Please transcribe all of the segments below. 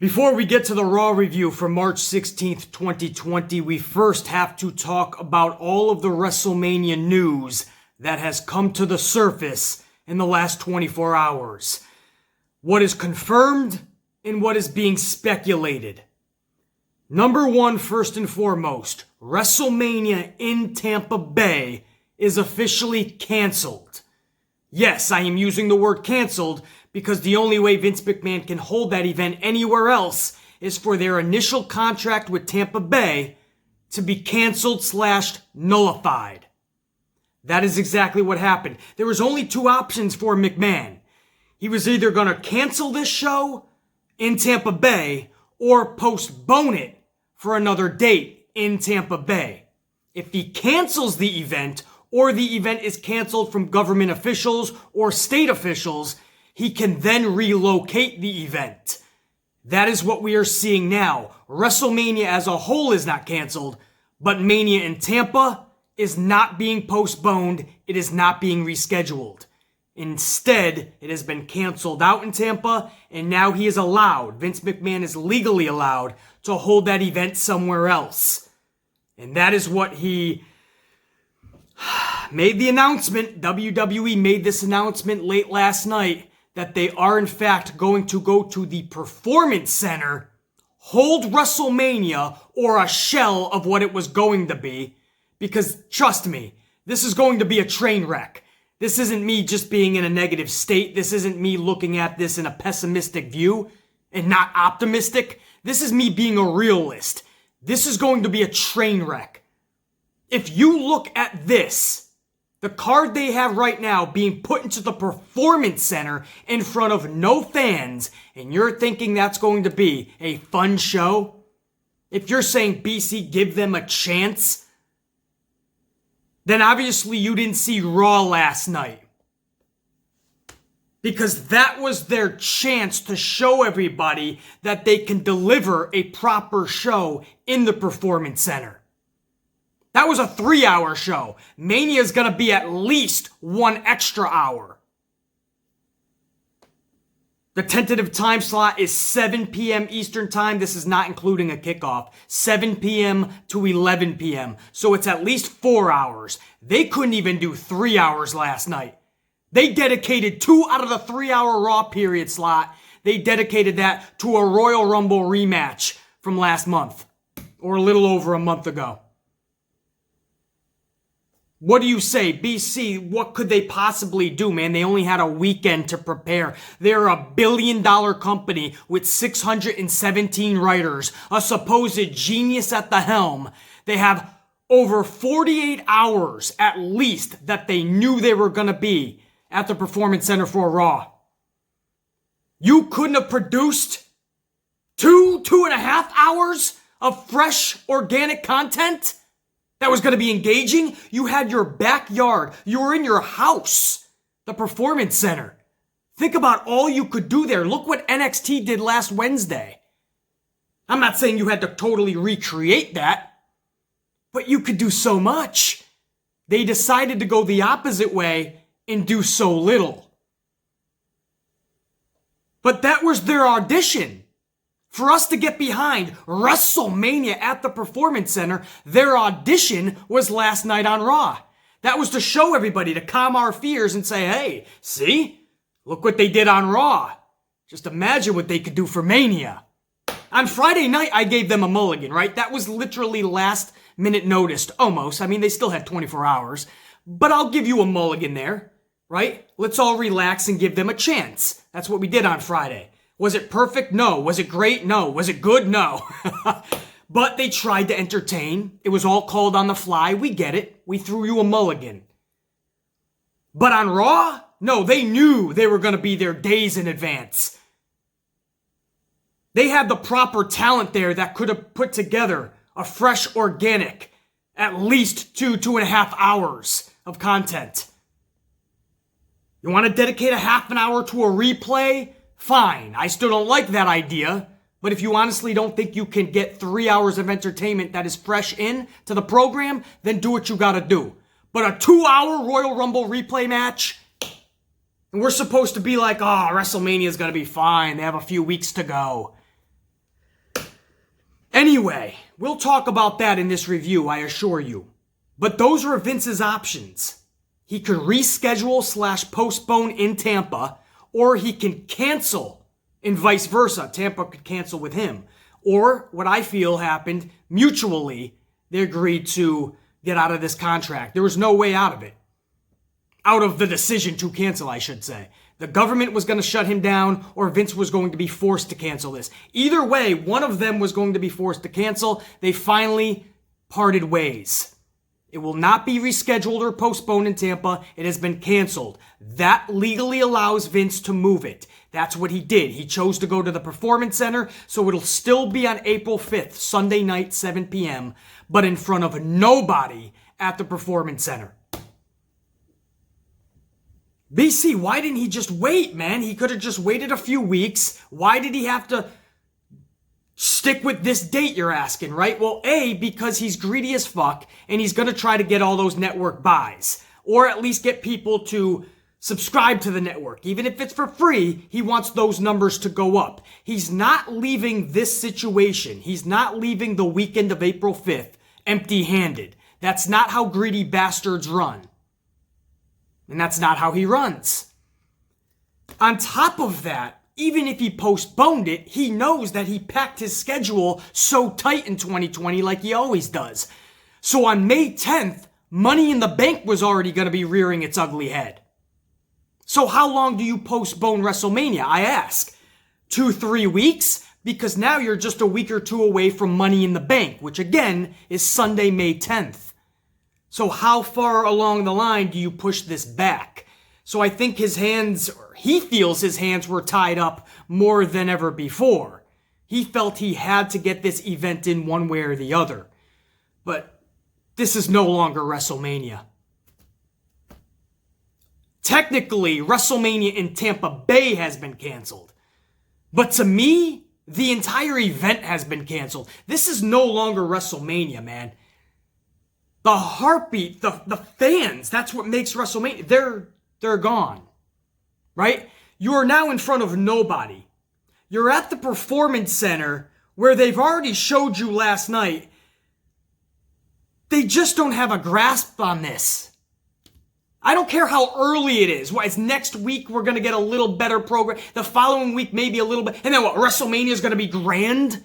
Before we get to the Raw review for March 16th, 2020, we first have to talk about all of the WrestleMania news that has come to the surface in the last 24 hours. What is confirmed and what is being speculated. Number one, first and foremost, WrestleMania in Tampa Bay is officially canceled. Yes, I am using the word canceled because the only way Vince McMahon can hold that event anywhere else is for their initial contract with Tampa Bay to be canceled/nullified. That is exactly what happened. There was only two options for McMahon. He was either going to cancel this show in Tampa Bay or postpone it for another date in Tampa Bay. If he cancels the event or the event is canceled from government officials or state officials, he can then relocate the event. That is what we are seeing now. WrestleMania as a whole is not canceled, but Mania in Tampa is not being postponed. It is not being rescheduled. Instead, it has been canceled out in Tampa, and now he is allowed, Vince McMahon is legally allowed, to hold that event somewhere else. And that is what he made the announcement. WWE made this announcement late last night that they are in fact going to go to the Performance Center, hold WrestleMania, or a shell of what it was going to be, because trust me, this is going to be a train wreck. This isn't me just being in a negative state. This isn't me looking at this in a pessimistic view and not optimistic. This is me being a realist. This is going to be a train wreck. If you look at this, the card they have right now being put into the Performance Center in front of no fans, and you're thinking that's going to be a fun show, if you're saying, BC, give them a chance, then obviously you didn't see Raw last night. Because that was their chance to show everybody that they can deliver a proper show in the Performance Center. That was a 3-hour show. Mania is going to be at least 1 extra hour. The tentative time slot is 7 p.m. Eastern Time. This is not including a kickoff. 7 p.m. to 11 p.m. So it's at least 4 hours. They couldn't even do 3 hours last night. They dedicated 2 out of the 3-hour Raw period slot. They dedicated that to a Royal Rumble rematch from last month, or a little over a month ago. What do you say? BC, what could they possibly do, man? They only had a weekend to prepare. They're a billion-dollar company with 617 writers, a supposed genius at the helm. They have over 48 hours at least that they knew they were going to be at the Performance Center for Raw. You couldn't have produced 2.5 hours of fresh, organic content that was going to be engaging? You had your backyard. You were in your house. The Performance Center. Think about all you could do there. Look what NXT did last Wednesday. I'm not saying you had to totally recreate that, but you could do so much. They decided to go the opposite way and do so little. But that was their audition. For us to get behind WrestleMania at the Performance Center, their audition was last night on Raw. That was to show everybody, to calm our fears and say, hey, see? Look what they did on Raw. Just imagine what they could do for Mania. On Friday night, I gave them a mulligan, right? That was literally last minute noticed, almost. I mean, they still had 24 hours. But I'll give you a mulligan there, right? Let's all relax and give them a chance. That's what we did on Friday. Was it perfect? No. Was it great? No. Was it good? No. But they tried to entertain. It was all called on the fly. We get it. We threw you a mulligan. But on Raw? No, they knew they were going to be there days in advance. They had the proper talent there that could have put together a fresh, organic, at least 2.5 hours of content. You want to dedicate a half an hour to a replay? Fine, I still don't like that idea, but if you honestly don't think you can get 3 hours of entertainment that is fresh in to the program, then do what you gotta do. But a 2-hour Royal Rumble replay match, and we're supposed to be like, oh, WrestleMania is gonna be fine, they have a few weeks to go. Anyway, we'll talk about that in this review, I assure you. But those are Vince's options. He could reschedule / postpone in Tampa, or he can cancel and vice versa. Tampa could cancel with him. Or what I feel happened, mutually, they agreed to get out of this contract. There was no way out of it. Out of the decision to cancel, I should say. The government was going to shut him down, or Vince was going to be forced to cancel this. Either way, one of them was going to be forced to cancel. They finally parted ways. It will not be rescheduled or postponed in Tampa. It has been canceled. That legally allows Vince to move it. That's what he did. He chose to go to the Performance Center, so it'll still be on April 5th, Sunday night, 7 p.m., but in front of nobody at the Performance Center. BC, why didn't he just wait, man? He could have just waited a few weeks. Why did he have to stick with this date, you're asking, right? Well, A, because he's greedy as fuck, and he's going to try to get all those network buys, or at least get people to subscribe to the network. Even if it's for free, he wants those numbers to go up. He's not leaving this situation. He's not leaving the weekend of April 5th empty-handed. That's not how greedy bastards run. And that's not how he runs. On top of that, even if he postponed it, he knows that he packed his schedule so tight in 2020 like he always does. So on May 10th, Money in the Bank was already going to be rearing its ugly head. So how long do you postpone WrestleMania, I ask? 2-3 weeks? Because now you're just a week or two away from Money in the Bank, which again is Sunday, May 10th. So how far along the line do you push this back? So I think his hands, or he feels his hands were tied up more than ever before. He felt he had to get this event in one way or the other. But this is no longer WrestleMania. Technically, WrestleMania in Tampa Bay has been canceled. But to me, the entire event has been canceled. This is no longer WrestleMania, man. The heartbeat, the fans, that's what makes WrestleMania. They're gone, right? You are now in front of nobody. You're at the Performance Center where they've already showed you last night. They just don't have a grasp on this. I don't care how early it is. Why, it's next week we're going to get a little better program. The following week maybe a little bit. And then what, WrestleMania is going to be grand?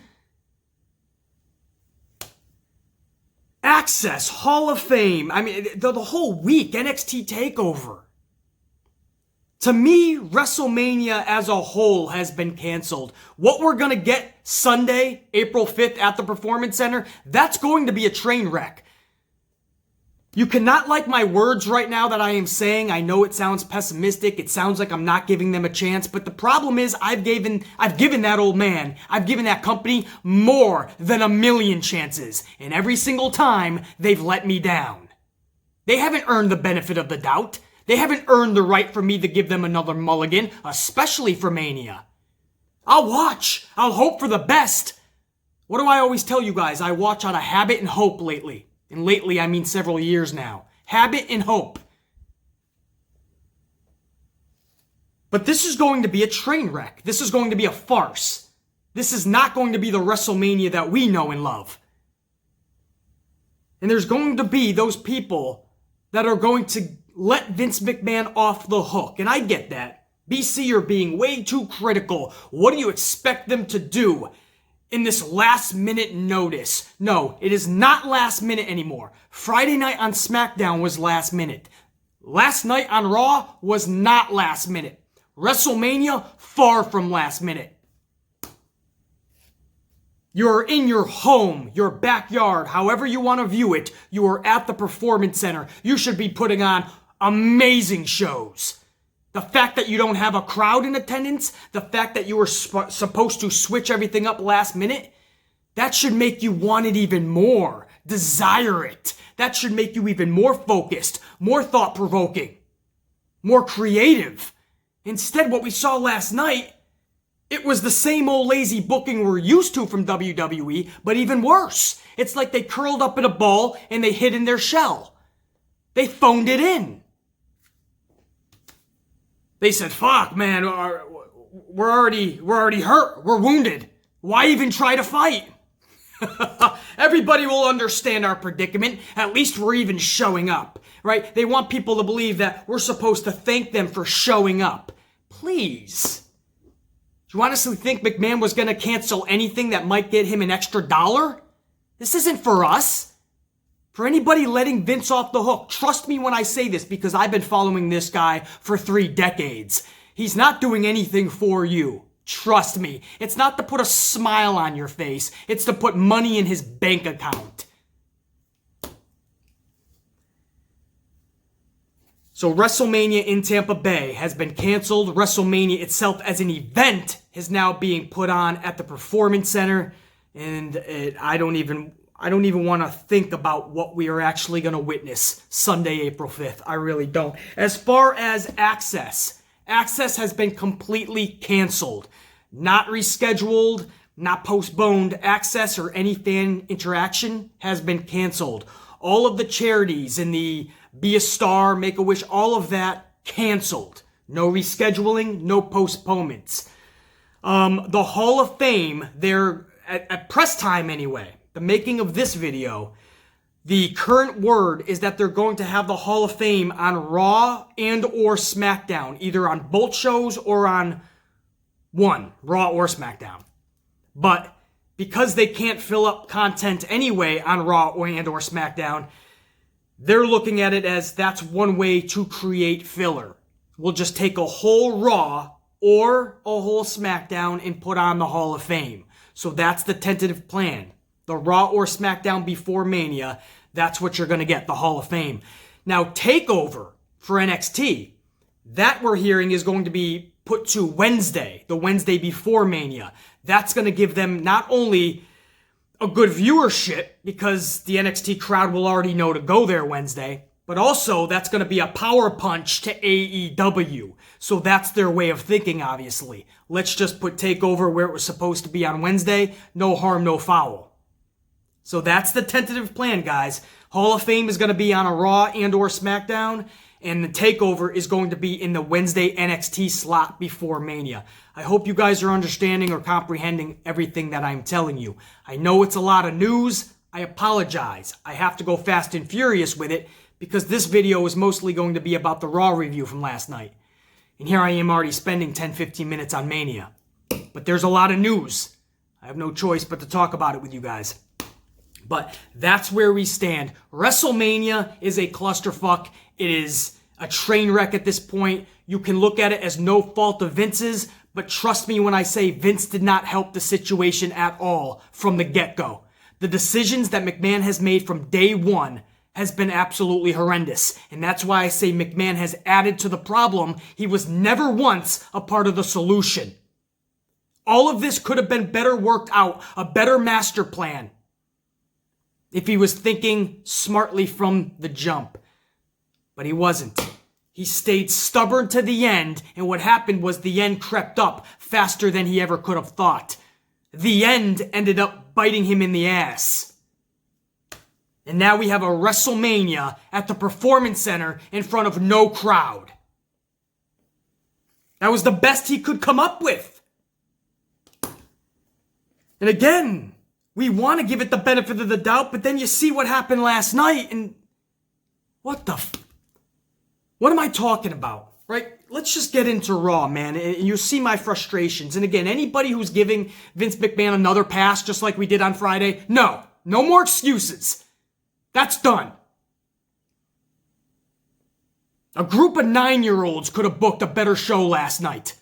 Access, Hall of Fame, I mean, the whole week, NXT TakeOver. To me, WrestleMania as a whole has been canceled. What we're going to get Sunday, April 5th at the Performance Center, that's going to be a train wreck. You cannot like my words right now that I am saying. I know it sounds pessimistic. It sounds like I'm not giving them a chance. But the problem is I've given that old man, I've given that company more than 1,000,000 chances. And every single time, they've let me down. They haven't earned the benefit of the doubt. They haven't earned the right for me to give them another mulligan, especially for Mania. I'll watch. I'll hope for the best. What do I always tell you guys? I watch out of habit and hope lately. And lately, I mean several years now. Habit and hope. But this is going to be a train wreck. This is going to be a farce. This is not going to be the WrestleMania that we know and love. And there's going to be those people that are going to let Vince McMahon off the hook. And I get that. BC, you're being way too critical. What do you expect them to do in this last minute notice? No, it is not last minute anymore. Friday night on SmackDown was last minute. Last night on Raw was not last minute. WrestleMania, far from last minute. You're in your home, your backyard, however you want to view it. You are at the Performance Center. You should be putting on amazing shows. The fact that you don't have a crowd in attendance, the fact that you were supposed to switch everything up last minute, that should make you want it even more, desire it. That should make you even more focused, more thought-provoking, more creative. Instead, what we saw last night, it was the same old lazy booking we're used to from WWE, but even worse. It's like they curled up in a ball and they hid in their shell. They phoned it in. They said, fuck, man, we're already hurt. We're wounded. Why even try to fight? Everybody will understand our predicament. At least we're even showing up, right? They want people to believe that we're supposed to thank them for showing up. Please. Do you honestly think McMahon was going to cancel anything that might get him an extra $1? This isn't for us. For anybody letting Vince off the hook, trust me when I say this because I've been following this guy for 3 decades. He's not doing anything for you. Trust me. It's not to put a smile on your face. It's to put money in his bank account. So WrestleMania in Tampa Bay has been canceled. WrestleMania itself as an event is now being put on at the Performance Center. And I don't even want to think about what we are actually going to witness Sunday, April 5th. I really don't. As far as access has been completely canceled. Not rescheduled, not postponed. Access or any fan interaction has been canceled. All of the charities in the Be a Star, Make-A-Wish, all of that canceled. No rescheduling, no postponements. The Hall of Fame, they're at press time anyway, the making of this video, the current word is that they're going to have the Hall of Fame on Raw and or SmackDown, either on both shows or on one, Raw or SmackDown. But because they can't fill up content anyway on Raw and or SmackDown, they're looking at it as that's one way to create filler. We'll just take a whole Raw or a whole SmackDown and put on the Hall of Fame. So that's the tentative plan. The Raw or SmackDown before Mania, that's what you're going to get, the Hall of Fame. Now, TakeOver for NXT, that we're hearing is going to be put to Wednesday, the Wednesday before Mania. That's going to give them not only a good viewership, because the NXT crowd will already know to go there Wednesday, but also that's going to be a power punch to AEW. So that's their way of thinking, obviously. Let's just put TakeOver where it was supposed to be on Wednesday. No harm, no foul. So that's the tentative plan, guys. Hall of Fame is going to be on a Raw and or SmackDown, and the TakeOver is going to be in the Wednesday NXT slot before Mania. I hope you guys are understanding or comprehending everything that I'm telling you. I know it's a lot of news. I apologize. I have to go fast and furious with it because this video is mostly going to be about the Raw review from last night. And here I am already spending 10-15 minutes on Mania. But there's a lot of news. I have no choice but to talk about it with you guys. But that's where we stand. WrestleMania is a clusterfuck. It is a train wreck at this point. You can look at it as no fault of Vince's, but trust me when I say Vince did not help the situation at all from the get-go. The decisions that McMahon has made from day one has been absolutely horrendous. And that's why I say McMahon has added to the problem. He was never once a part of the solution. All of this could have been better worked out, a better master plan, if he was thinking smartly from the jump. But he wasn't. He stayed stubborn to the end, and what happened was the end crept up faster than he ever could have thought. The end ended up biting him in the ass. And now we have a WrestleMania at the Performance Center in front of no crowd. That was the best he could come up with. And again, we want to give it the benefit of the doubt, but then you see what happened last night, and what am I talking about, right? Let's just get into Raw, man, and you'll see my frustrations. And again, anybody who's giving Vince McMahon another pass, just like we did on Friday, no more excuses. That's done. A group of 9-year-olds could have booked a better show last night.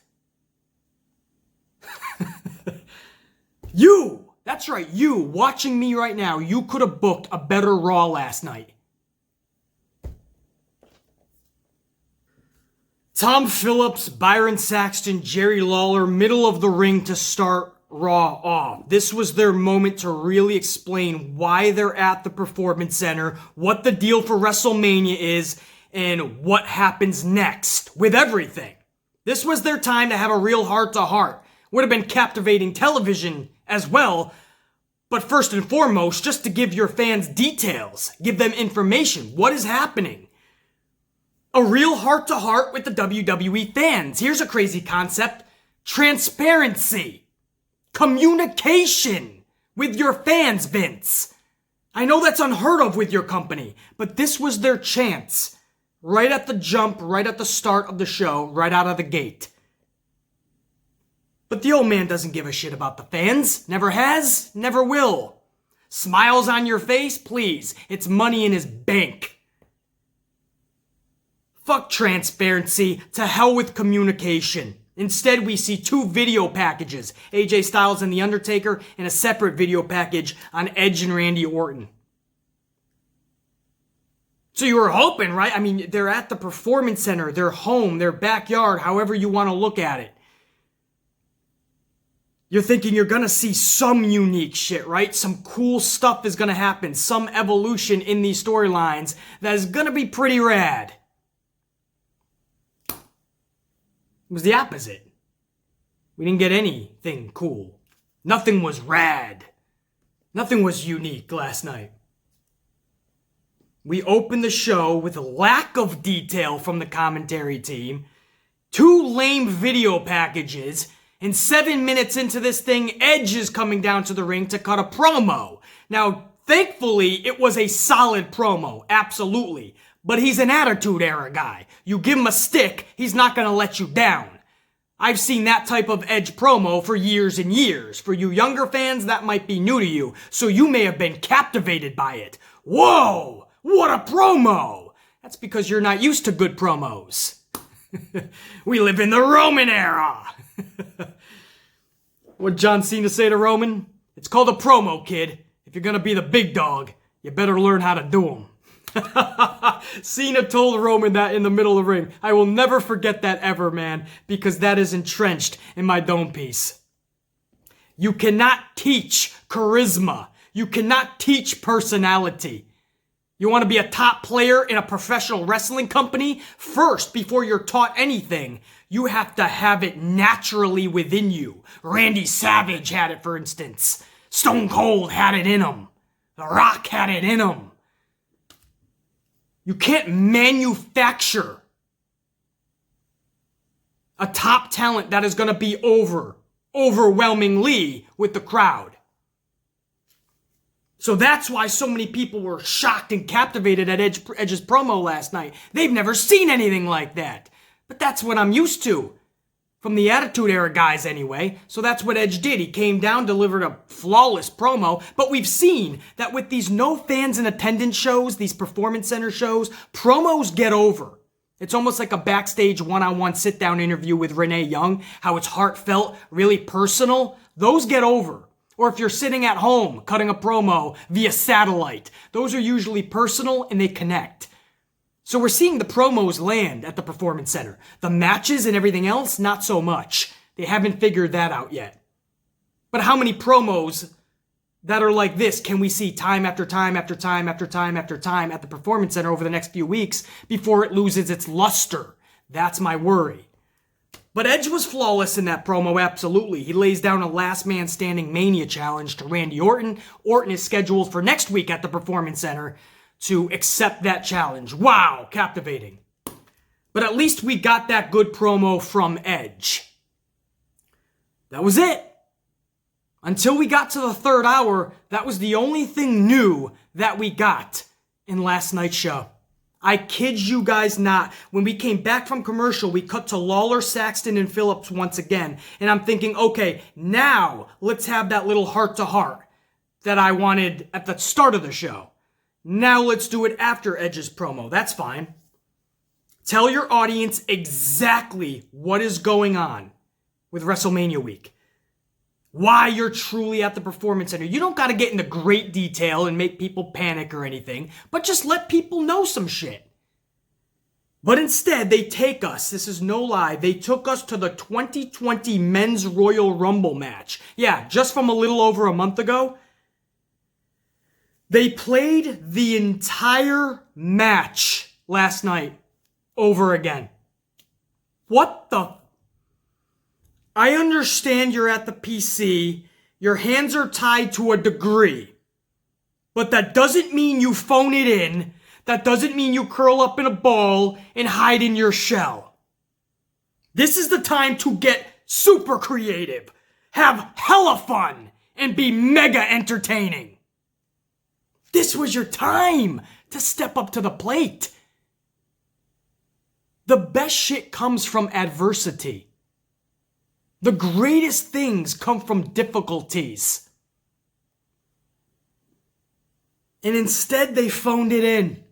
That's right, you, watching me right now, you could have booked a better Raw last night. Tom Phillips, Byron Saxton, Jerry Lawler, middle of the ring to start Raw off. This was their moment to really explain why they're at the Performance Center, what the deal for WrestleMania is, and what happens next with everything. This was their time to have a real heart-to-heart. Would have been captivating television as well, but first and foremost, just to give your fans details, give them information. What is happening? A real heart-to-heart with the WWE fans. Here's a crazy concept. Transparency. Communication with your fans, Vince. I know that's unheard of with your company, but this was their chance. Right at the jump, right at the start of the show, right out of the gate. But the old man doesn't give a shit about the fans. Never has, never will. Smiles on your face? Please. It's money in his bank. Fuck transparency. To hell with communication. Instead, we see 2 video packages. AJ Styles and The Undertaker, and a separate video package on Edge and Randy Orton. So you were hoping, right? I mean, they're at the Performance Center, their home, their backyard, however you want to look at it. You're thinking you're going to see some unique shit, right? Some cool stuff is going to happen. Some evolution in these storylines that is going to be pretty rad. It was the opposite. We didn't get anything cool. Nothing was rad. Nothing was unique last night. We opened the show with a lack of detail from the commentary team, 2 lame video packages, and 7 minutes into this thing, Edge is coming down to the ring to cut a promo. Now, thankfully, it was a solid promo, absolutely. But he's an Attitude Era guy. You give him a stick, he's not going to let you down. I've seen that type of Edge promo for years and years. For you younger fans, that might be new to you, so you may have been captivated by it. Whoa! What a promo! That's because you're not used to good promos. We live in the Roman era! What'd John Cena say to Roman? It's called a promo, kid. If you're gonna be the big dog, you better learn how to do them. Cena told Roman that in the middle of the ring. I will never forget that ever, man, because that is entrenched in my dome piece. You cannot teach charisma. You cannot teach personality. You want to be a top player in a professional wrestling company? First, before you're taught anything, you have to have it naturally within you. Randy Savage had it, for instance. Stone Cold had it in him. The Rock had it in him. You can't manufacture a top talent that is going to be overwhelmingly with the crowd. So that's why so many people were shocked and captivated at Edge's promo last night. They've never seen anything like that. But that's what I'm used to. From the Attitude Era guys anyway. So that's what Edge did. He came down, delivered a flawless promo. But we've seen that with these no fans in attendance shows, these Performance Center shows, promos get over. It's almost like a backstage one-on-one sit-down interview with Renee Young. How it's heartfelt, really personal. Those get over. Or if you're sitting at home cutting a promo via satellite. Those are usually personal and they connect. So we're seeing the promos land at the Performance Center. The matches and everything else, not so much. They haven't figured that out yet. But how many promos that are like this can we see time after time after time after time after time at the Performance Center over the next few weeks before it loses its luster? That's my worry. But Edge was flawless in that promo, absolutely. He lays down a last man standing Mania challenge to Randy Orton. Orton is scheduled for next week at the Performance Center to accept that challenge. Wow, captivating. But at least we got that good promo from Edge. That was it. Until we got to the 3rd hour, that was the only thing new that we got in last night's show. I kid you guys not. When we came back from commercial, we cut to Lawler, Saxton, and Phillips once again. And I'm thinking, okay, now let's have that little heart-to-heart that I wanted at the start of the show. Now let's do it after Edge's promo. That's fine. Tell your audience exactly what is going on with WrestleMania week. Why you're truly at the Performance Center. You don't got to get into great detail and make people panic or anything, but just let people know some shit. But instead, they take us, this is no lie, they took us to the 2020 Men's Royal Rumble match. Yeah, just from a little over a month ago. They played the entire match last night over again. What the... I understand you're at the PC, your hands are tied to a degree, but that doesn't mean you phone it in, that doesn't mean you curl up in a ball and hide in your shell. This is the time to get super creative, have hella fun, and be mega entertaining. This was your time to step up to the plate. The best shit comes from adversity. The greatest things come from difficulties. And instead, they phoned it in.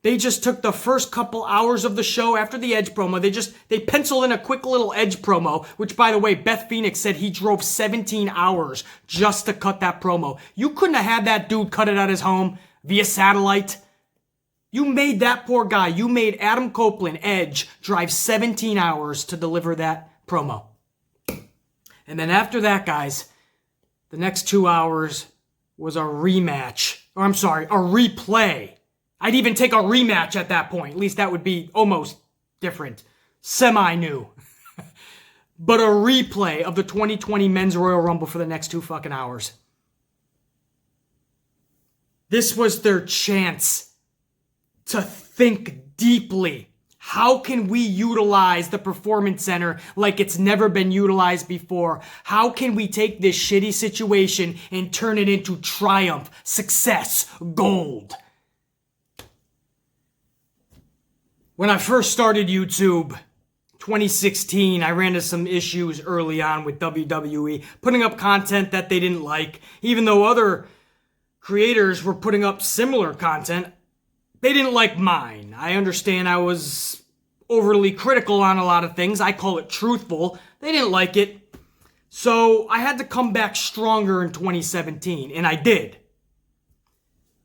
They just took the first couple hours of the show after the Edge promo. They penciled in a quick little Edge promo, which, by the way, Beth Phoenix said he drove 17 hours just to cut that promo. You couldn't have had that dude cut it at his home via satellite. You made that poor guy, you made Adam Copeland, Edge, drive 17 hours to deliver that promo. And then after that, guys, the next 2 hours was a rematch. Or I'm sorry, a replay. I'd even take a rematch at that point. At least that would be almost different. Semi-new. But a replay of the 2020 Men's Royal Rumble for the next 2 fucking hours. This was their chance to think deeply. How can we utilize the Performance Center like it's never been utilized before? How can we take this shitty situation and turn it into triumph, success, gold? When I first started YouTube, 2016, I ran into some issues early on with WWE, putting up content that they didn't like. Even though other creators were putting up similar content, they didn't like mine. I understand I was overly critical on a lot of things. I call it truthful. They didn't like it. So I had to come back stronger in 2017, and I did.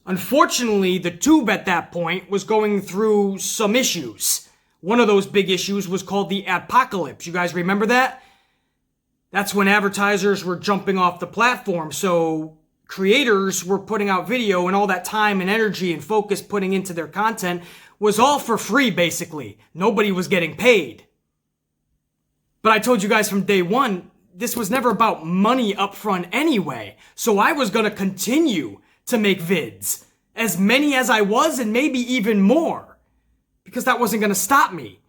Unfortunately, the tube at that point was going through some issues. One of those big issues was called the Adpocalypse. You guys remember that? That's when advertisers were jumping off the platform, so creators were putting out video, and all that time and energy and focus putting into their content was all for free, basically. Nobody was getting paid. But I told you guys from day one, this was never about money up front anyway. So I was going to continue to make vids. As many as I was, and maybe even more. Because that wasn't going to stop me.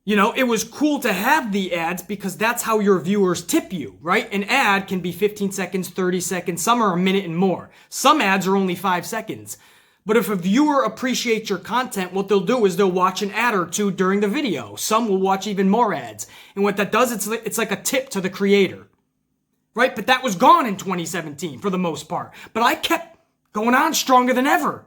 You know, it was cool to have the ads because that's how your viewers tip you, right? An ad can be 15 seconds, 30 seconds, some are a minute and more. Some ads are only 5 seconds. But if a viewer appreciates your content, what they'll do is they'll watch an ad or two during the video. Some will watch even more ads. And what that does, it's like a tip to the creator, right? But that was gone in 2017 for the most part. But I kept going on stronger than ever.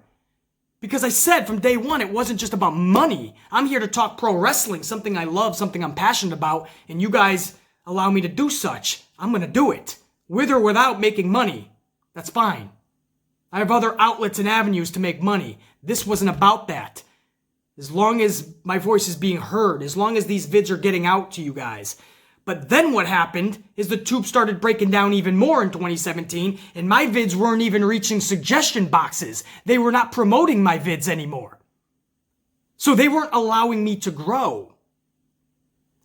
Because I said from day one, it wasn't just about money. I'm here to talk pro wrestling, something I love, something I'm passionate about, and you guys allow me to do such. I'm going to do it. With or without making money. That's fine. I have other outlets and avenues to make money. This wasn't about that. As long as my voice is being heard, as long as these vids are getting out to you guys. But then what happened is the tube started breaking down even more in 2017, and my vids weren't even reaching suggestion boxes. They were not promoting my vids anymore. So they weren't allowing me to grow.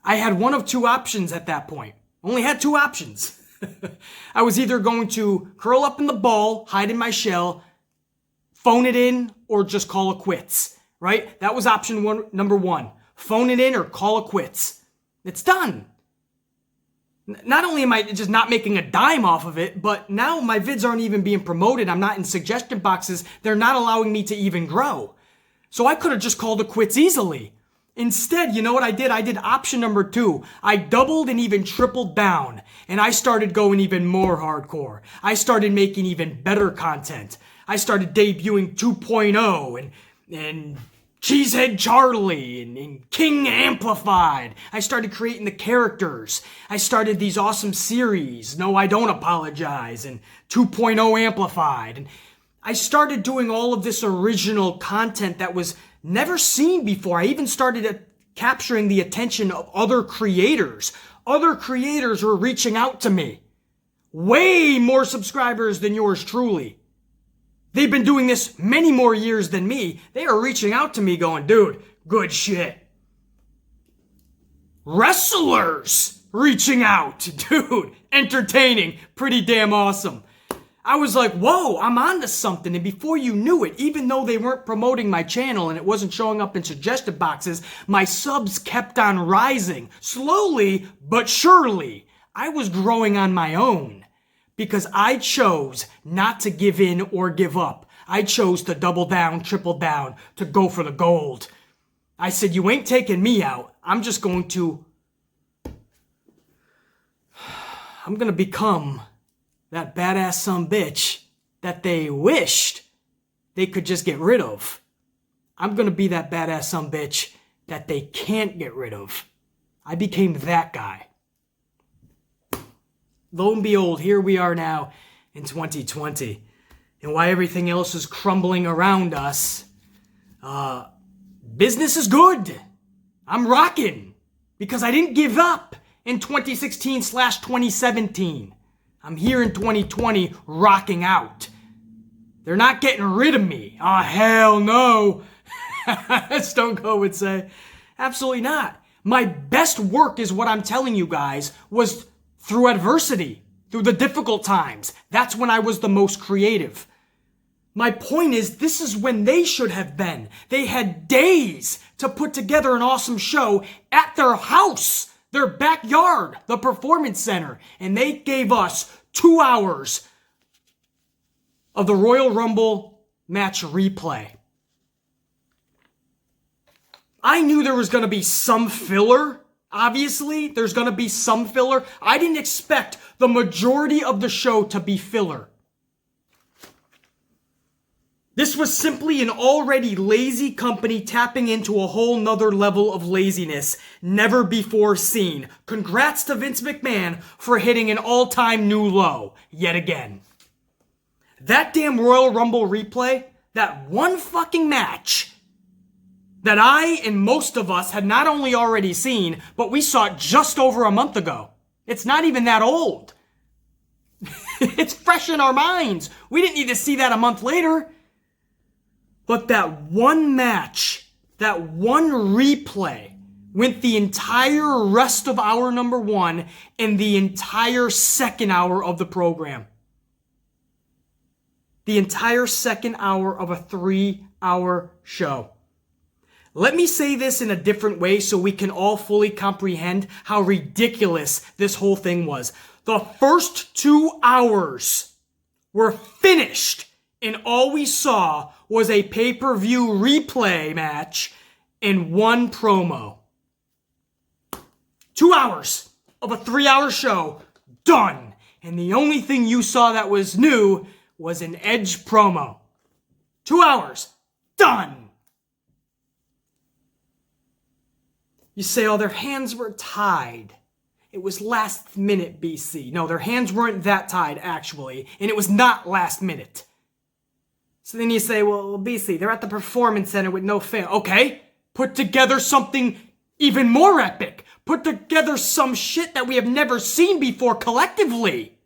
I had one of two options at that point. Only had two options. I was either going to curl up in the ball, hide in my shell, phone it in, or just call it quits, right? That was option number one. Phone it in or call it quits. It's done. Not only am I just not making a dime off of it, but now my vids aren't even being promoted. I'm not in suggestion boxes. They're not allowing me to even grow. So I could have just called it quits easily. Instead, you know what I did? I did option number two. I doubled and even tripled down. And I started going even more hardcore. I started making even better content. I started debuting 2.0 and Cheesehead Charlie and King Amplified. I started creating the characters. I started these awesome series, No I Don't Apologize, and 2.0 Amplified. And I started doing all of this original content that was never seen before. I even started capturing the attention of other creators. Other creators were reaching out to me. Way more subscribers than yours truly. They've been doing this many more years than me. They are reaching out to me going, dude, good shit. Wrestlers reaching out. Dude, entertaining. Pretty damn awesome. I was like, whoa, I'm onto something. And before you knew it, even though they weren't promoting my channel and it wasn't showing up in suggestion boxes, my subs kept on rising. Slowly, but surely. I was growing on my own because I chose not to give in or give up. I chose to double down, triple down, to go for the gold. I said, you ain't taking me out. I'm going to become that badass sumbitch that they wished they could just get rid of. I'm going to be that badass sumbitch that they can't get rid of. I became that guy. Lo and behold, here we are now in 2020. And while everything else is crumbling around us, business is good. I'm rocking because I didn't give up in 2016/2017. I'm here in 2020 rocking out. They're not getting rid of me. Oh, hell no. Stone Cold would say. Absolutely not. My best work is what I'm telling you guys was through adversity, through the difficult times. That's when I was the most creative. My point is, this is when they should have been. They had days to put together an awesome show at their house, their backyard, the Performance Center. And they gave us 2 hours of the Royal Rumble match replay. I knew there was going to be some filler. Obviously, there's going to be some filler. I didn't expect the majority of the show to be filler. This was simply an already lazy company tapping into a whole nother level of laziness never before seen. Congrats to Vince McMahon for hitting an all-time new low yet again. That damn Royal Rumble replay, that one fucking match that I and most of us had not only already seen, but we saw it just over a month ago. It's not even that old. It's fresh in our minds. We didn't need to see that a month later. But that one match, that one replay, went the entire rest of hour number 1 and the entire second hour of the program. The entire second hour of a 3-hour show. Let me say this in a different way so we can all fully comprehend how ridiculous this whole thing was. The first 2 hours were finished, and all we saw was a pay-per-view replay match and one promo. 2 hours of a 3-hour show, done. And the only thing you saw that was new was an Edge promo. 2 hours, done. You say, oh, their hands were tied. It was last minute, BC. No, their hands weren't that tied, actually. And it was not last minute. So then you say, well, BC, they're at the Performance Center with no fan. Okay, put together something even more epic. Put together some shit that we have never seen before collectively.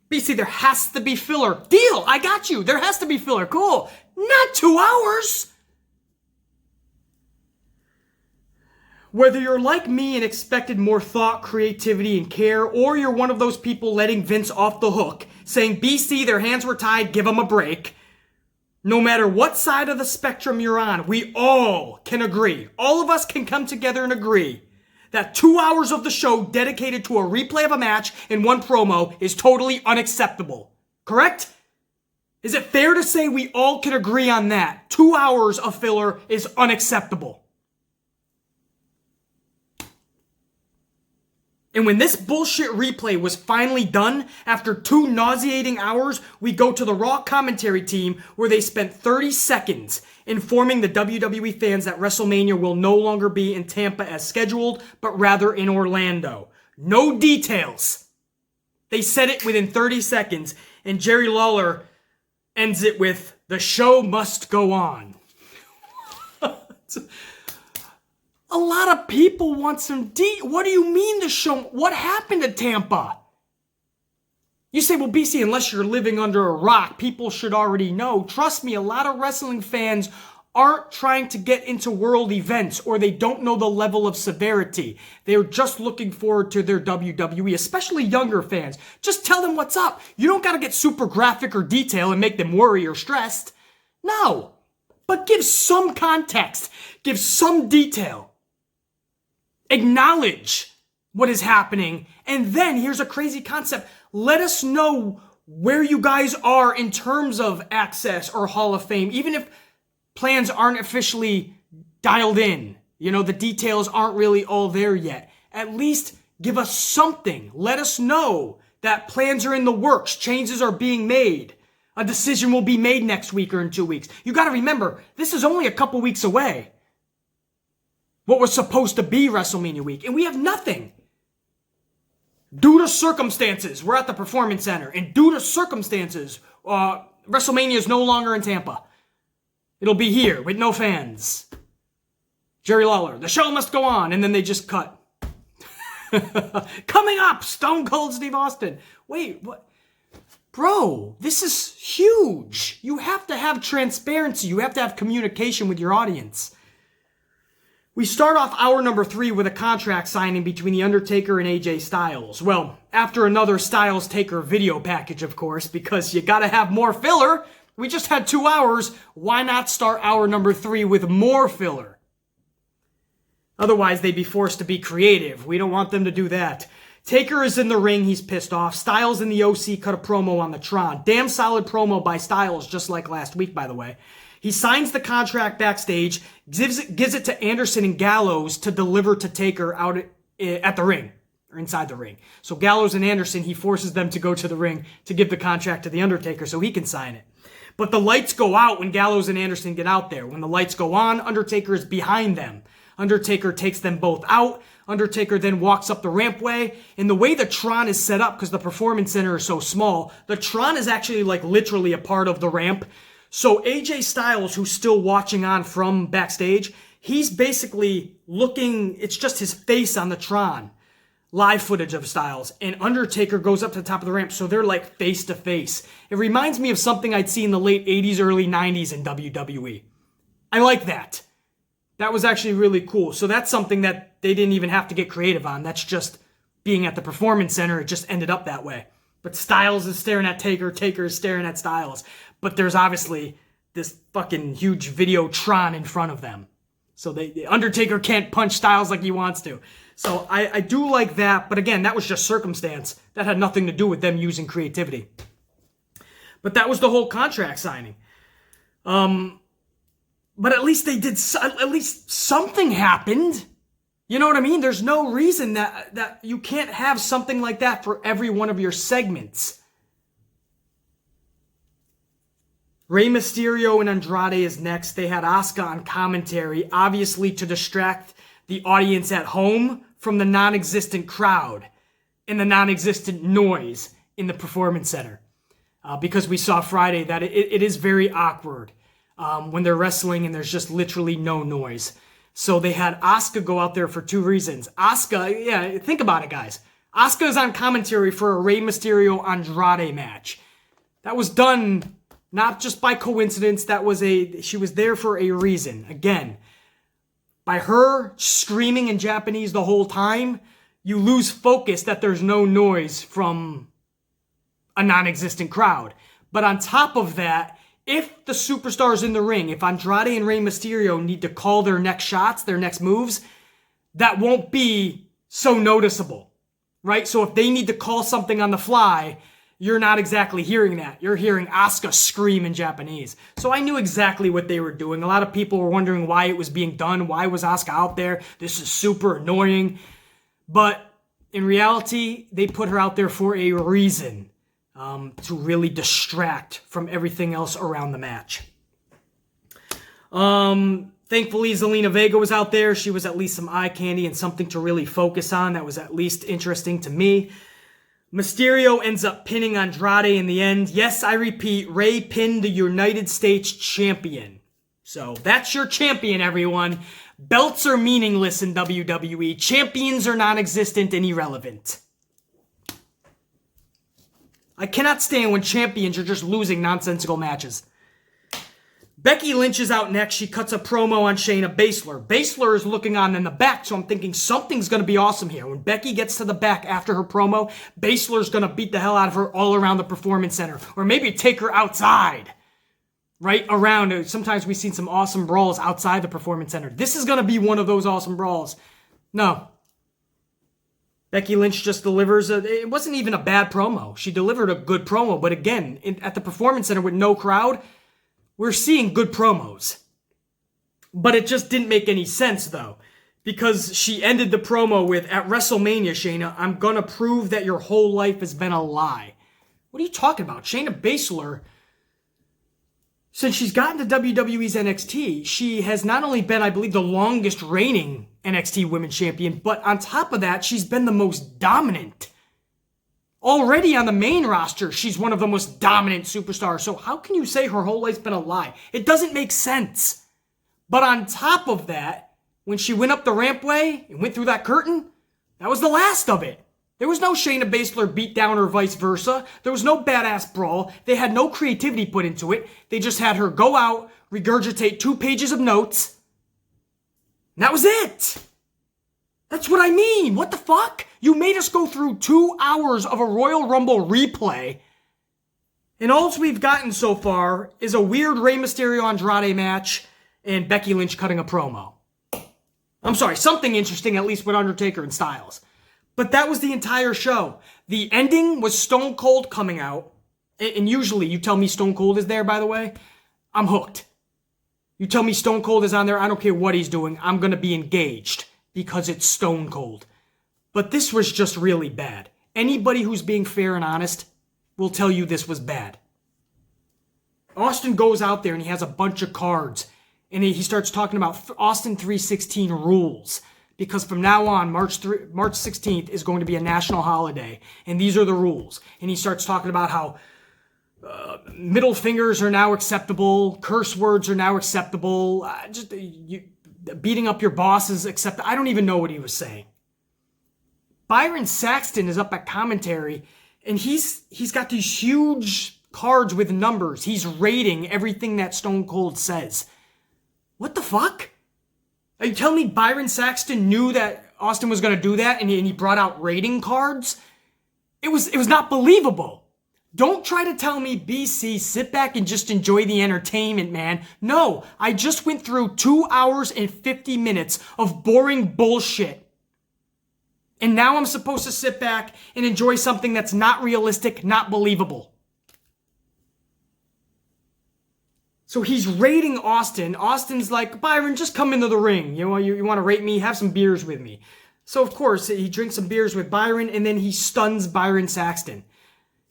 BC, there has to be filler. Deal, I got you. There has to be filler. Cool. Not 2 hours. Whether you're like me and expected more thought, creativity, and care, or you're one of those people letting Vince off the hook, saying, BC, their hands were tied, give them a break. No matter what side of the spectrum you're on, we all can agree, all of us can come together and agree that 2 hours of the show dedicated to a replay of a match and one promo is totally unacceptable. Correct? Is it fair to say we all can agree on that? 2 hours of filler is unacceptable. And when this bullshit replay was finally done, after 2 nauseating hours, we go to the Raw commentary team where they spent 30 seconds informing the WWE fans that WrestleMania will no longer be in Tampa as scheduled, but rather in Orlando. No details. They said it within 30 seconds, and Jerry Lawler ends it with, the show must go on. A lot of people want some what do you mean the show? What happened to Tampa? You say, well, BC, unless you're living under a rock, people should already know. Trust me, a lot of wrestling fans aren't trying to get into world events, or they don't know the level of severity. They're just looking forward to their WWE, especially younger fans. Just tell them what's up. You don't got to get super graphic or detail and make them worry or stressed. No, but give some context. Give some detail. acknowledge what is happening. And then here's a crazy concept. Let us know where you guys are in terms of access or Hall of Fame, even if plans aren't officially dialed in. You know, the details aren't really all there yet. At least give us something. Let us know that plans are in the works. Changes are being made. A decision will be made next week or in 2 weeks. You got to remember, this is only a couple weeks away. What was supposed to be WrestleMania week. And we have nothing. Due to circumstances, we're at the Performance Center. And due to circumstances, WrestleMania is no longer in Tampa. It'll be here with no fans. Jerry Lawler, the show must go on. And then they just cut. Coming up, Stone Cold Steve Austin. Wait, what? Bro, this is huge. You have to have transparency. You have to have communication with your audience. We start off hour number 3 with a contract signing between The Undertaker and AJ Styles. Well, after another Styles Taker video package, of course, because you gotta have more filler. We just had 2 hours. Why not start hour number 3 with more filler? Otherwise, they'd be forced to be creative. We don't want them to do that. Taker is in the ring. He's pissed off. Styles and the OC cut a promo on the Tron. Damn solid promo by Styles, just like last week, by the way. He signs the contract backstage, gives it to Anderson and Gallows to deliver to Taker out at the ring, or inside the ring. So Gallows and Anderson, he forces them to go to the ring to give the contract to The Undertaker so he can sign it. But the lights go out when Gallows and Anderson get out there. When the lights go on, Undertaker is behind them. Undertaker takes them both out. Undertaker then walks up the rampway. And the way the Tron is set up, because the Performance Center is so small, the Tron is actually like literally a part of the ramp. So AJ Styles, who's still watching on from backstage, he's basically looking, it's just his face on the Tron. Live footage of Styles. And Undertaker goes up to the top of the ramp, so they're like face to face. It reminds me of something I'd see in the late 80s, early 90s in WWE. I like that. That was actually really cool. So that's something that they didn't even have to get creative on. That's just being at the Performance Center. It just ended up that way. But Styles is staring at Taker. Taker is staring at Styles. But there's obviously this fucking huge Videotron in front of them. So the Undertaker can't punch Styles like he wants to. So I do like that. But again, that was just circumstance. That had nothing to do with them using creativity. But that was the whole contract signing. But at least they did, at least something happened. You know what I mean? There's no reason that you can't have something like that for every one of your segments. Rey Mysterio and Andrade is next. They had Asuka on commentary, obviously to distract the audience at home from the non-existent crowd and the non-existent noise in the Performance Center. Because we saw Friday that it is very awkward. When they're wrestling and there's just literally no noise. So they had Asuka go out there for 2 reasons. Asuka, yeah, think about it, guys. Asuka is on commentary for a Rey Mysterio Andrade match. That was done not just by coincidence. She was there for a reason. Again, by her screaming in Japanese the whole time, you lose focus that there's no noise from a non-existent crowd. But on top of that, if the superstars in the ring, if Andrade and Rey Mysterio need to call their next shots, their next moves, that won't be so noticeable, right? So if they need to call something on the fly, you're not exactly hearing that. You're hearing Asuka scream in Japanese. So I knew exactly what they were doing. A lot of people were wondering why it was being done. Why was Asuka out there? This is super annoying. But in reality, they put her out there for a reason. To really distract from everything else around the match. Thankfully, Zelina Vega was out there. She was at least some eye candy and something to really focus on. That was at least interesting to me. Mysterio ends up pinning Andrade in the end. Yes, I repeat, Rey pinned the United States champion. So that's your champion, everyone. Belts are meaningless in WWE. Champions are non-existent and irrelevant. I cannot stand when champions are just losing nonsensical matches. Becky Lynch is out next. She cuts a promo on Shayna Baszler. Baszler is looking on in the back, so I'm thinking something's going to be awesome here. When Becky gets to the back after her promo, Baszler's going to beat the hell out of her all around the Performance Center. Or maybe take her outside. Right around. Sometimes we've seen some awesome brawls outside the Performance Center. This is going to be one of those awesome brawls. No. Becky Lynch just delivers it wasn't even a bad promo. She delivered a good promo, but again, at the Performance Center with no crowd, we're seeing good promos. But it just didn't make any sense, though, because she ended the promo with, at WrestleMania, Shayna, I'm gonna prove that your whole life has been a lie. What are you talking about? Shayna Baszler, since she's gotten to WWE's NXT, she has not only been, I believe, the longest reigning NXT Women's Champion, but on top of that, she's been the most dominant. Already on the main roster, she's one of the most dominant superstars. So how can you say her whole life's been a lie? It doesn't make sense. But on top of that, when she went up the rampway and went through that curtain, that was the last of it. There was no Shayna Baszler beatdown or vice versa. There was no badass brawl. They had no creativity put into it. They just had her go out, regurgitate 2 pages of notes, and that was it. That's what I mean. What the fuck? You made us go through 2 hours of a Royal Rumble replay, and all we've gotten so far is a weird Rey Mysterio Andrade match and Becky Lynch cutting a promo. I'm sorry, something interesting, at least with Undertaker and Styles. But that was the entire show. The ending was Stone Cold coming out. And usually, you tell me Stone Cold is there, by the way, I'm hooked. You tell me Stone Cold is on there, I don't care what he's doing, I'm going to be engaged because it's Stone Cold. But this was just really bad. Anybody who's being fair and honest will tell you this was bad. Austin goes out there and he has a bunch of cards. And he starts talking about Austin 316 rules. Because from now on, March 16th is going to be a national holiday. And these are the rules. And he starts talking about how middle fingers are now acceptable. Curse words are now acceptable. Beating up your boss is acceptable. I don't even know what he was saying. Byron Saxton is up at commentary. And he's got these huge cards with numbers. He's rating everything that Stone Cold says. What the fuck? Are you telling me Byron Saxton knew that Austin was going to do that and he brought out rating cards? It was not believable. Don't try to tell me, BC, sit back and just enjoy the entertainment, man. No, I just went through 2 hours and 50 minutes of boring bullshit. And now I'm supposed to sit back and enjoy something that's not realistic, not believable. So he's rating Austin. Austin's like, Byron, just come into the ring. You want to rate me? Have some beers with me. So, of course, he drinks some beers with Byron, and then he stuns Byron Saxton.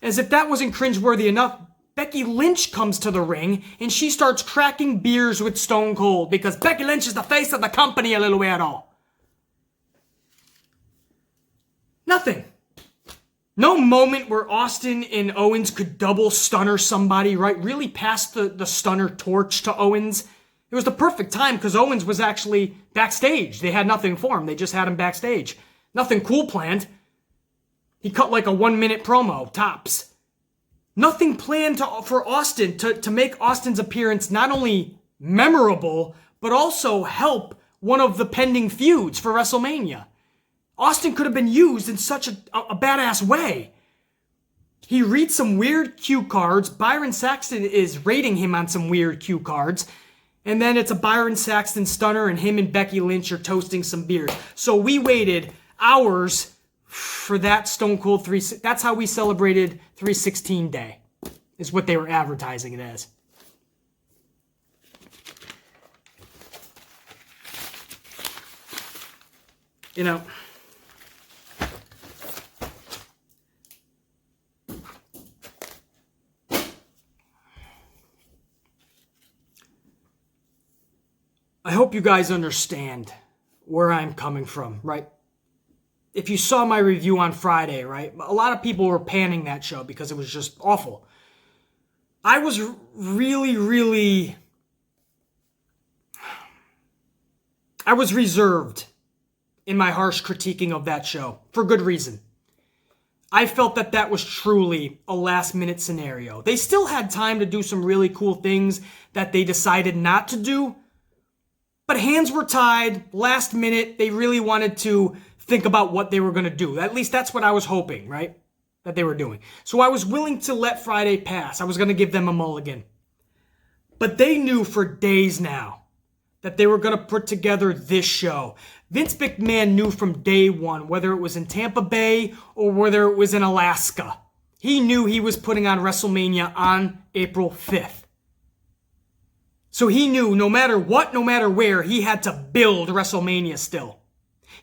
As if that wasn't cringeworthy enough, Becky Lynch comes to the ring, and she starts cracking beers with Stone Cold, because Becky Lynch is the face of the company, a little weirdo. Nothing. No moment where Austin and Owens could double stunner somebody, right? Really pass the stunner torch to Owens. It was the perfect time because Owens was actually backstage. They had nothing for him. They just had him backstage. Nothing cool planned. He cut like a 1-minute promo, tops. Nothing planned for Austin to make Austin's appearance not only memorable, but also help one of the pending feuds for WrestleMania. Austin could have been used in such a badass way. He reads some weird cue cards. Byron Saxton is rating him on some weird cue cards. And then it's a Byron Saxton stunner and him and Becky Lynch are toasting some beers. So we waited hours for that Stone Cold 3. That's how we celebrated 316 Day, is what they were advertising it as. You know, I hope you guys understand where I'm coming from, right? If you saw my review on Friday, right? A lot of people were panning that show because it was just awful. I was really I was reserved in my harsh critiquing of that show for good reason. I felt that was truly a last-minute scenario. They still had time to do some really cool things that they decided not to do, but hands were tied, last minute. They really wanted to think about what they were going to do. At least that's what I was hoping, right? That they were doing. So I was willing to let Friday pass. I was going to give them a mulligan. But they knew for days now that they were going to put together this show. Vince McMahon knew from day one, whether it was in Tampa Bay or whether it was in Alaska. He knew he was putting on WrestleMania on April 5th. So he knew no matter what, no matter where, he had to build WrestleMania still.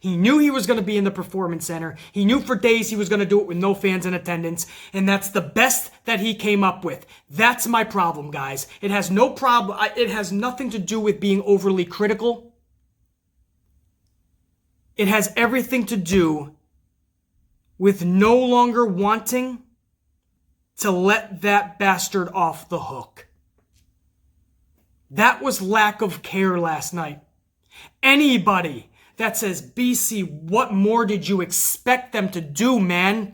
He knew he was going to be in the Performance Center. He knew for days he was going to do it with no fans in attendance. And that's the best that he came up with. That's my problem, guys. It has no problem. It has nothing to do with being overly critical. It has everything to do with no longer wanting to let that bastard off the hook. That was lack of care last night. Anybody that says, BC, what more did you expect them to do, man?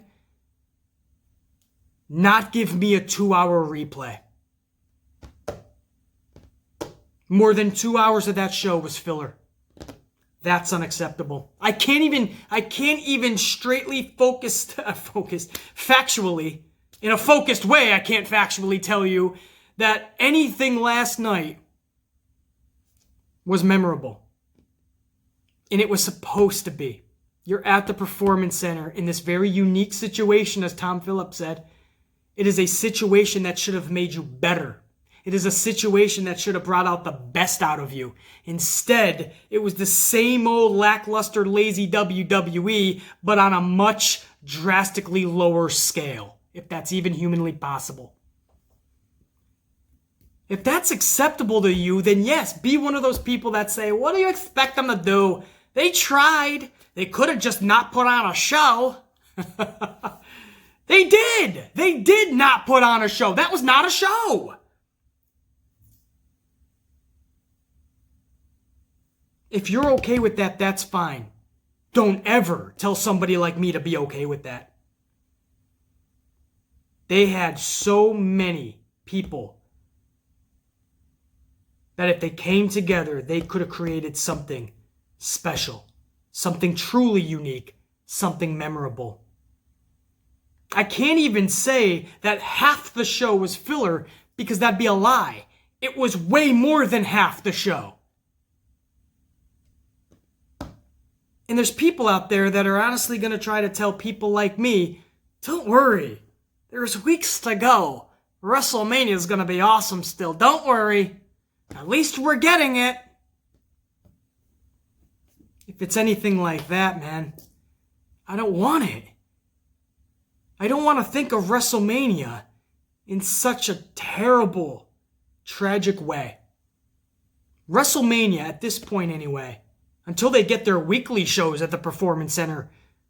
Not give me a 2-hour replay. More than 2 hours of that show was filler. That's unacceptable. I can't even straightly factually, in a focused way, I can't factually tell you that anything last night was memorable. And it was supposed to be. You're at the Performance Center in this very unique situation, as Tom Phillips said. It is a situation that should have made you better. It is a situation that should have brought out the best out of you. Instead, it was the same old lackluster, lazy WWE, but on a much drastically lower scale, if that's even humanly possible. If that's acceptable to you, then yes, be one of those people that say, what do you expect them to do? They tried. They could have just not put on a show. They did. They did not put on a show. That was not a show. If you're okay with that, that's fine. Don't ever tell somebody like me to be okay with that. They had so many people that if they came together, they could have created something special, something truly unique, something memorable. I can't even say that half the show was filler because that'd be a lie. It was way more than half the show. And there's people out there that are honestly going to try to tell people like me, don't worry, there's weeks to go. WrestleMania is going to be awesome still. Don't worry. At least we're getting it. If it's anything like that, man, I don't want it. I don't want to think of WrestleMania in such a terrible, tragic way. WrestleMania, at this point anyway, until they get their weekly shows at the Performance Center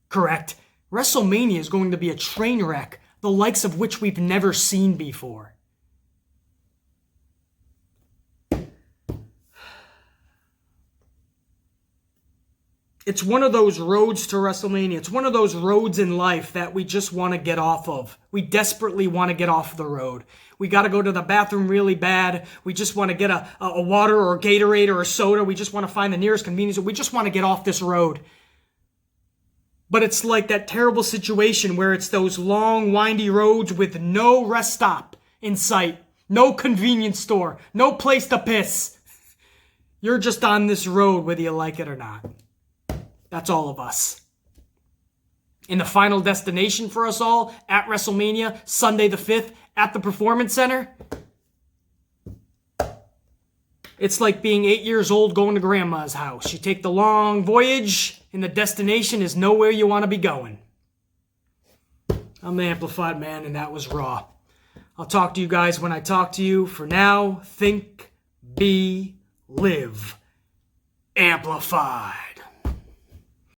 correct, WrestleMania is going to be a train wreck, the likes of which we've never seen before. It's one of those roads to WrestleMania. It's one of those roads in life that we just want to get off of. We desperately want to get off the road. We got to go to the bathroom really bad. We just want to get a water or a Gatorade or a soda. We just want to find the nearest convenience store. We just want to get off this road. But it's like that terrible situation where it's those long, windy roads with no rest stop in sight, no convenience store, no place to piss. You're just on this road whether you like it or not. That's all of us. And the final destination for us all at WrestleMania, Sunday the 5th, at the Performance Center, it's like being 8 years old going to grandma's house. You take the long voyage, and the destination is nowhere you want to be going. I'm the Amplified Man, and that was Raw. I'll talk to you guys when I talk to you. For now, think, be, live. Amplified.